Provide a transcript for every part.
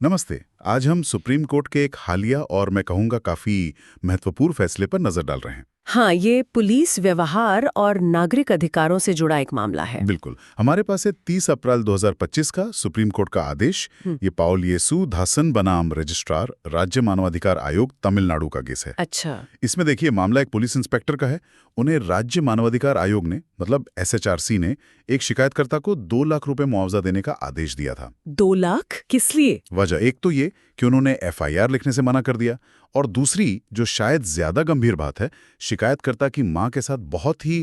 नमस्ते। आज हम सुप्रीम कोर्ट के एक हालिया और मैं कहूँगा काफी महत्वपूर्ण फैसले पर नजर डाल रहे हैं। हाँ, ये पुलिस व्यवहार और नागरिक अधिकारों से जुड़ा एक मामला है। बिल्कुल, हमारे पास है 30 अप्रैल 2025 का सुप्रीम कोर्ट का आदेश। ये पाउल येसु धासन बनाम रजिस्ट्रार, राज्य मानवाधिकार आयोग, तमिलनाडु का केस है। अच्छा। इसमें देखिए, मामला एक पुलिस इंस्पेक्टर का है। उन्हें राज्य मानवाधिकार आयोग ने मतलब एसएचआरसी ने एक शिकायतकर्ता को 2 लाख रुपए मुआवजा देने का आदेश दिया था। 2 लाख किस लिए? वजह एक तो ये कि उन्होंने एफआईआर लिखने से मना कर दिया, और दूसरी जो शायद ज्यादा गंभीर बात है, शिकायतकर्ता की मां के साथ बहुत ही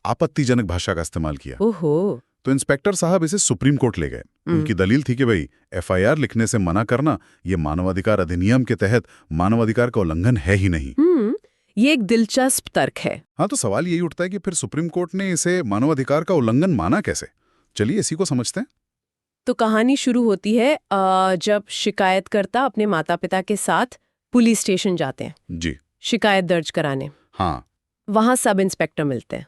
आपत्तिजनक भाषा का इस्तेमाल किया। ओहो। तो इंस्पेक्टर साहब इसे सुप्रीम कोर्ट ले गए। उनकी दलील थी कि भाई एफआईआर लिखने से मना करना ये मानवाधिकार अधिनियम के तहत मानवाधिकार का उल्लंघन है ही नहीं। ये एक दिलचस्प तर्क है। हाँ, तो सवाल यही उठता है कि फिर सुप्रीम कोर्ट ने इसे मानवाधिकार का उल्लंघन माना कैसे? चलिए इसी को समझते हैं। तो कहानी शुरू होती है जब शिकायतकर्ता अपने माता पिता के साथ पुलिस स्टेशन जाते हैं जी। शिकायत दर्ज कराने। हाँ। वहां सब इंस्पेक्टर मिलते हैं।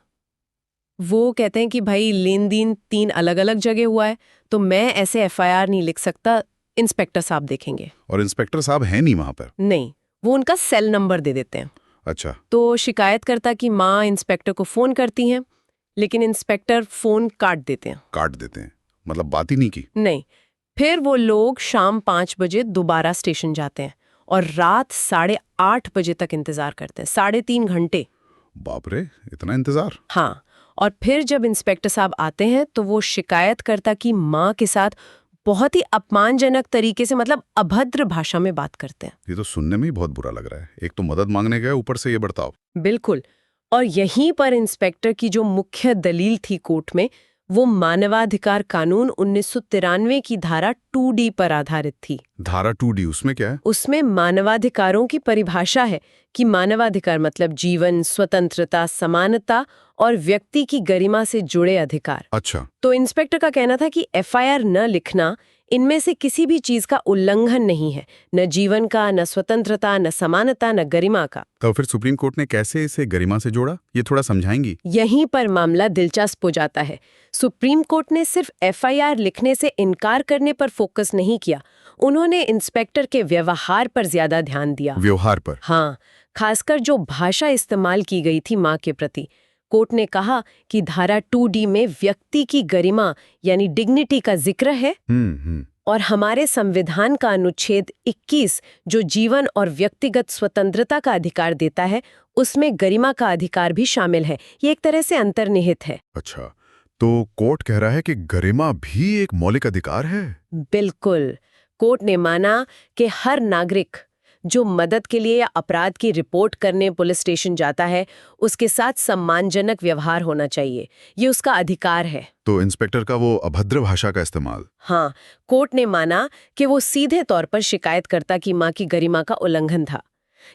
वो कहते हैं कि भाई लेन देन 3 अलग अलग जगह हुआ है, तो मैं ऐसे एफआईआर नहीं लिख सकता, इंस्पेक्टर साहब देखेंगे। और इंस्पेक्टर साहब हैं नहीं वहां पर? नहीं, वो उनका सेल नंबर दे देते हैं। अच्छा। तो शिकायतकर्ता की माँ इंस्पेक्टर को फोन करती हैं, लेकिन इंस्पेक्टर फोन काट देते हैं। काट देते हैं मतलब बात ही नहीं की? नहीं। फिर वो लोग शाम 5 बजे दोबारा स्टेशन जाते हैं और रात 8:30 बजे तक इंतजार करते हैं, 3.5 घंटे। बाप रे, इतना इंतजार? हाँ, और फिर जब इंस्पेक्टर साहब आते हैं तो वो शिकायतकर्ता की माँ के साथ बहुत ही अपमानजनक तरीके से, मतलब अभद्र भाषा में बात करते हैं। ये तो सुनने में ही बहुत बुरा लग रहा है। एक तो मदद मांगने गए, ऊपर से ये बर्ताव। बिल्कुल। और यहीं पर इंस्पेक्टर की जो मुख्य दलील थी कोर्ट में, वो मानवाधिकार कानून 1993 की धारा 2D पर आधारित थी। धारा 2D, उसमें क्या है? उसमें मानवाधिकारों की परिभाषा है कि मानवाधिकार मतलब जीवन, स्वतंत्रता, समानता और व्यक्ति की गरिमा से जुड़े अधिकार। अच्छा। तो इंस्पेक्टर का कहना था कि एफआईआर न लिखना इनमें से किसी भी चीज का उल्लंघन नहीं है, न जीवन का, न स्वतंत्रता, न समानता, न गरिमा का। तो फिर सुप्रीम कोर्ट ने कैसे इसे गरिमा से जोड़ा, ये थोड़ा समझाएंगी? यहीं पर मामला दिलचस्प हो जाता है। सुप्रीम कोर्ट ने सिर्फ एफआईआर लिखने से इनकार करने पर फोकस नहीं किया, उन्होंने इंस्पेक्टर के व्यवहार पर ज्यादा ध्यान दिया। व्यवहार पर? हाँ, खासकर जो भाषा इस्तेमाल की गई थी माँ के प्रति। कोर्ट ने कहा कि धारा 2D में व्यक्ति की गरिमा यानी डिग्निटी का जिक्र है, और हमारे संविधान का अनुच्छेद 21 जो जीवन और व्यक्तिगत स्वतंत्रता का अधिकार देता है, उसमें गरिमा का अधिकार भी शामिल है। ये एक तरह से अंतर्निहित है। अच्छा, तो कोर्ट कह रहा है कि गरिमा भी एक मौलिक अधिकार है? बिल्कुल। कोर्ट ने माना कि हर नागरिक जो मदद के लिए या अपराध की रिपोर्ट करने पुलिस स्टेशन जाता है, उसके साथ सम्मानजनक व्यवहार होना चाहिए। ये उसका अधिकार है। तो इंस्पेक्टर का वो अभद्र भाषा का इस्तेमाल? हाँ, कोर्ट ने माना कि वो सीधे तौर पर शिकायतकर्ता की मां की गरिमा का उल्लंघन था।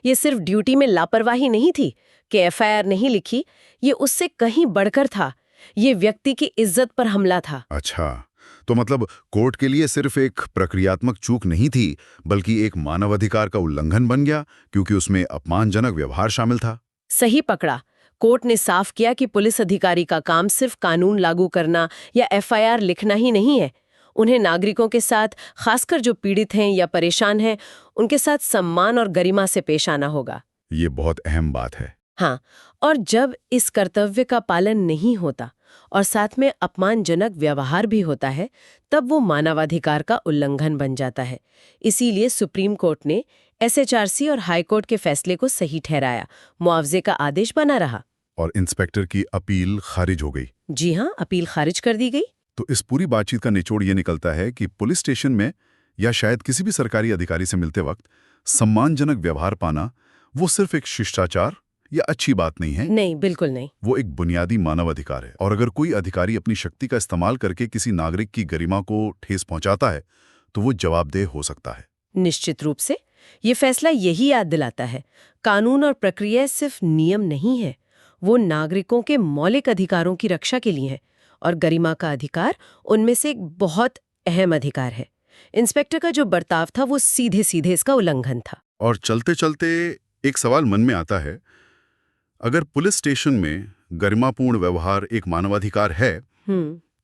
ये सिर्फ ड्यूटी में लापरवाही नहीं थी कि एफआईआर नहीं लिखी, ये उससे कहीं बढ़कर था। ये व्यक्ति की इज्जत पर हमला था। अच्छा, तो मतलब कोर्ट के लिए सिर्फ एक प्रक्रियात्मक चूक नहीं थी, बल्कि एक मानवाधिकार का उल्लंघन बन गया, क्योंकि उसमें अपमानजनक व्यवहार शामिल था। सही पकड़ा। कोर्ट ने साफ किया कि पुलिस अधिकारी का काम सिर्फ कानून लागू करना या एफआईआर लिखना ही नहीं है। उन्हें नागरिकों के साथ, खासकर जो पीड़ित हैं या परेशान हैं, उनके साथ सम्मान और गरिमा से पेश आना होगा। ये बहुत अहम बात है। हाँ, और जब इस कर्तव्य का पालन नहीं होता और साथ में अपमानजनक व्यवहार भी होता है, तब वो मानवाधिकार का उल्लंघन बन जाता है। इसीलिए सुप्रीम कोर्ट ने एसएचआरसी और हाई कोर्ट के फैसले को सही ठहराया, मुआवजे का आदेश बना रहा। और इंस्पेक्टर की अपील खारिज हो गई? जी हाँ, अपील खारिज कर दी गई। तो इस पूरी बातचीत का निचोड़ ये निकलता है कि पुलिस स्टेशन में या शायद किसी भी सरकारी अधिकारी से मिलते वक्त सम्मानजनक व्यवहार पाना वो सिर्फ एक शिष्टाचार या अच्छी बात नहीं है। नहीं, बिल्कुल नहीं। वो एक बुनियादी मानव अधिकार है, और अगर कोई अधिकारी अपनी शक्ति का इस्तेमाल करके किसी नागरिक की गरिमा को ठेस पहुंचाता है, तो वो जवाबदेह हो सकता है। निश्चित रूप से। ये फैसला यही याद दिलाता है, कानून और प्रक्रिया सिर्फ नियम नहीं है, वो नागरिकों के मौलिक अधिकारों की रक्षा के लिए है, और गरिमा का अधिकार उनमें से एक बहुत अहम अधिकार है। इंस्पेक्टर का जो बर्ताव था वो सीधे सीधे इसका उल्लंघन था। और चलते चलते एक सवाल मन में आता है, अगर पुलिस स्टेशन में गरिमापूर्ण व्यवहार एक मानवाधिकार है,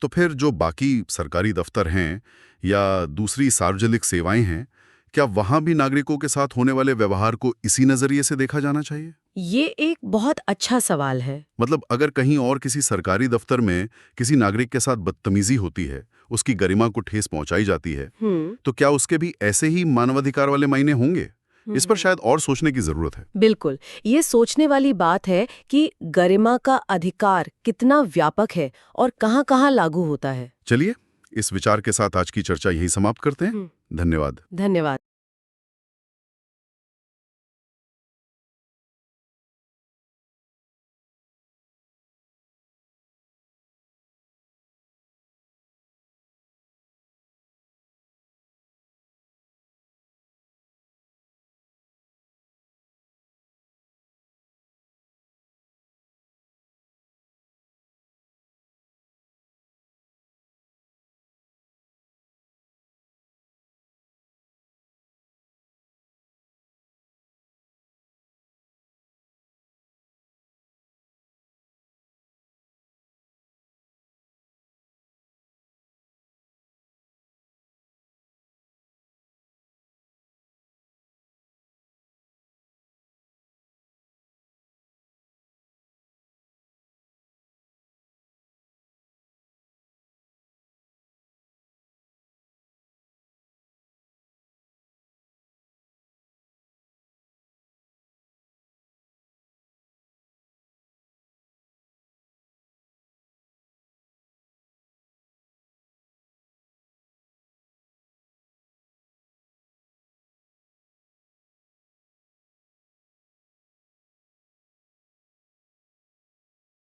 तो फिर जो बाकी सरकारी दफ्तर हैं या दूसरी सार्वजनिक सेवाएं हैं, क्या वहां भी नागरिकों के साथ होने वाले व्यवहार को इसी नजरिए से देखा जाना चाहिए? ये एक बहुत अच्छा सवाल है। मतलब अगर कहीं और किसी सरकारी दफ्तर में किसी नागरिक के साथ बदतमीजी होती है, उसकी गरिमा को ठेस पहुंचाई जाती है, तो क्या उसके भी ऐसे ही मानवाधिकार वाले मायने होंगे? इस पर शायद और सोचने की जरूरत है। बिल्कुल, ये सोचने वाली बात है कि गरिमा का अधिकार कितना व्यापक है और कहाँ-कहाँ लागू होता है। चलिए, इस विचार के साथ आज की चर्चा यहीं समाप्त करते हैं। धन्यवाद। धन्यवाद।